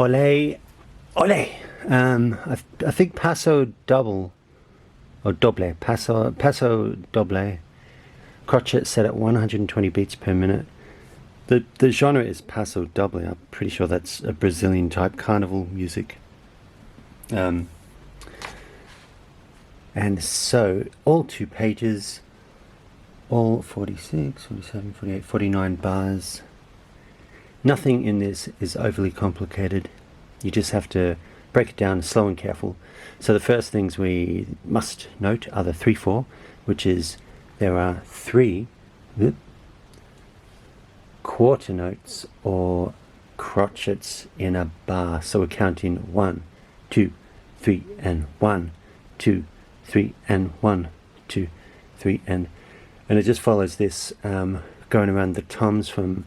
Ole, ole. I think passo double or doble, passo doble. Crotchet set at 120 beats per minute. The genre is passo doble. I'm pretty sure that's a Brazilian type carnival music. And so all 2 pages, all 46, 47, 48, 49 bars. Nothing in this is overly complicated. You just have to break it down slow and careful. So the first things we must note are the 3/4, which is there are 3 quarter notes or crotchets in a bar. So we're counting 1, 2, 3, and 1, 2, 3, and 1, 2, 3, and it just follows this going around the toms from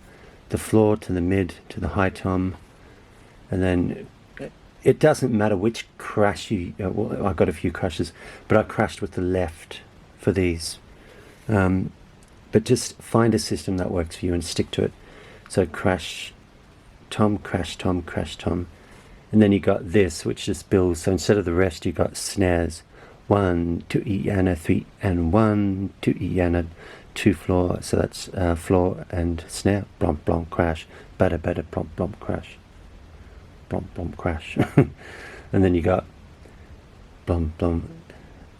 the floor to the mid to the high tom, and then it doesn't matter which crash you. Well, I got a few crashes, but I crashed with the left for these. But just find a system that works for you and stick to it. So crash, tom, crash, tom, crash, tom, and then you got this, which just builds. So instead of the rest, you got snares. 1, 2 E and 3 and 1, 2 E and 2 floor. So that's floor and snare. Blomp blomp crash. Bada bada blomp blomp crash. Blomp blomp crash. And then you got blom blom,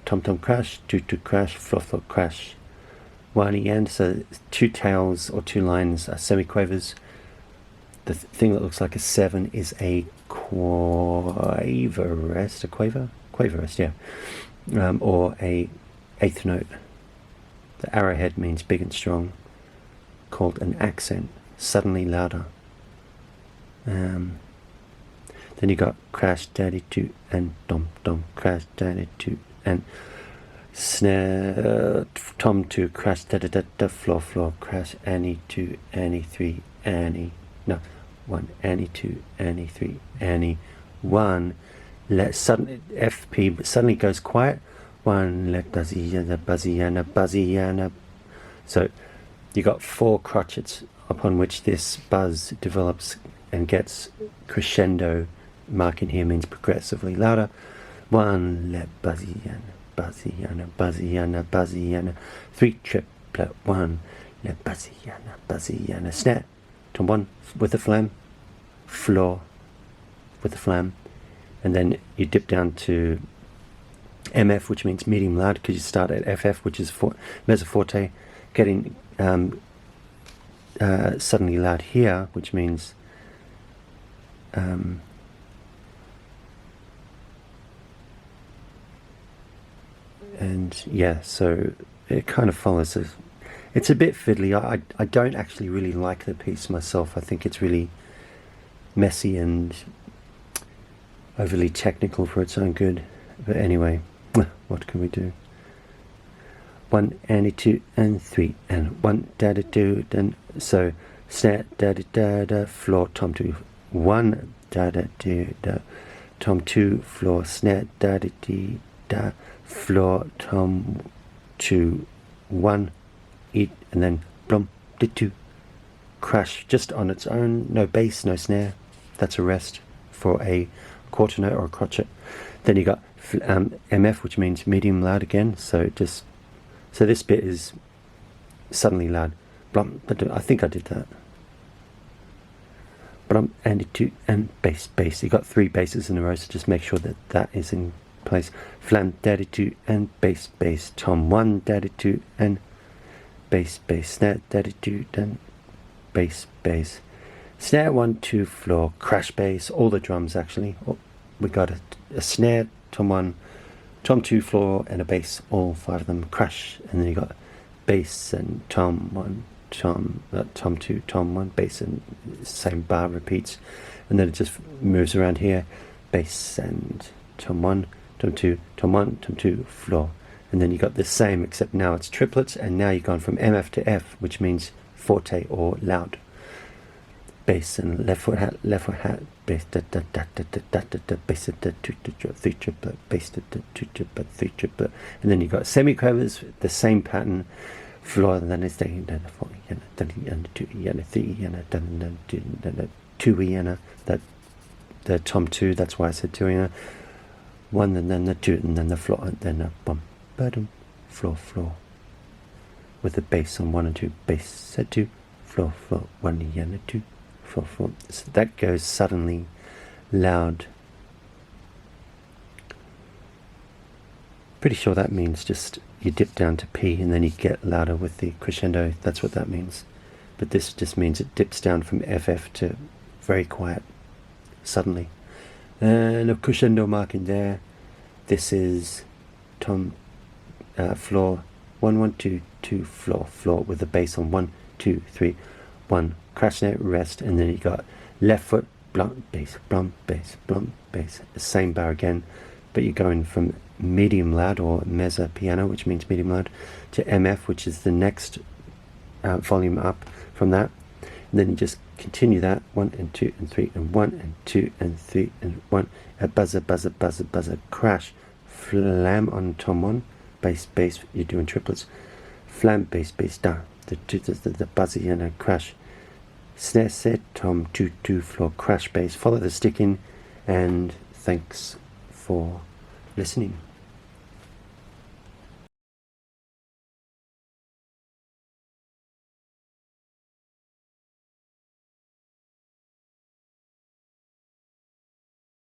tom tom crash, 2 2 crash, floor floor crash. 1 E, so 2 tails or 2 lines are semiquavers. The thing that looks like a 7 is a quaverest, quaverest, yeah, or a 8th note. The arrowhead means big and strong, called an accent, suddenly louder. Then you got crash, daddy, 2, and dom dom, crash, daddy, 2, and snare, tom 2, crash, da da da da, floor floor, crash, Annie 2, Annie 3, Annie, no, 1, Annie 2, Annie 3, Annie 1. Let suddenly FP suddenly goes quiet. 1, let buzziana, buzziana, buzziana. So you got 4 crotchets upon which this buzz develops and gets crescendo. Marking here means progressively louder. 1, let buzziana, buzziana, buzziana, buzziana. 3 triplet. 1, let buzziana, buzziana. Snare, tom 1 with the flam, floor with the flam, and then you dip down to MF, which means medium loud, because you start at FF, which is mezzo forte, getting suddenly loud here, which means and yeah, so it kind of follows. It's a bit fiddly. I don't actually really like the piece myself. I think it's really messy and overly technical for its own good. But anyway, what can we do? 1 and 2 and 3 and 1 da da do, and so snare da da da da, floor tom 2, 1 da da do da, tom 2 floor, snare da da dee da, floor tom 2, 1 eat, and then blum di 2 crash just on its own, no bass, no snare. That's a rest for a quarter note or a crotchet. Then you got MF, which means medium loud again. So this bit is suddenly loud. Blum, I think I did that. Blum and 2 and bass, bass. You got 3 basses in a row, so just make sure that that is in place. Flam, daddy 2 and bass, bass. Tom 1, daddy 2 and bass, bass. Snare, daddy 2 and bass, bass. Snare 1, 2, floor, crash bass. All the drums actually. Oh, we got a snare, tom 1, tom 2, floor, and a bass. All 5 of them crash, and then you got bass and tom 1, tom 2, tom 1, bass, and same bar repeats, and then it just moves around here. Bass and tom 1, tom 2, tom 1, tom 2, floor, and then you got the same, except now it's triplets, and now you've gone from MF to F, which means forte or loud. Bass and left foot hat, bass da da da da da da da da, bass da 2 3 triplet, bass da 2 triplet, 3 triplet, and then you got semiquavers, the same pattern, floor, and then it's da da 4 and 2 and 3 and 2 and that the tom 2, that's why I said 2, you know. 1 and then the 2 and then the floor and then a bum, ba-dum, floor, floor. With the bass on 1 and 2, bass at 2, floor, floor, 1 and a 2, floor, floor. So that goes suddenly loud. Pretty sure that means just you dip down to P and then you get louder with the crescendo. That's what that means. But this just means it dips down from FF to very quiet suddenly. And a crescendo mark in there. This is tom floor 1 1 2 2 floor floor with the bass on 1 2 3 1 crash note rest, and then you got left foot blunt bass blunt bass blunt bass. The same bar again, but you're going from medium loud or mezzo piano, which means medium loud, to MF, which is the next volume up from that. And then you just continue that 1 and 2 and 3 and 1 and 2 and 3 and 1, a buzzer buzzer buzzer buzzer crash flam on tom 1, bass bass, you're doing triplets, flam bass bass da, the buzzy and a crash, snare set tom 2 2 floor crash bass. Follow the stick in, and thanks for listening.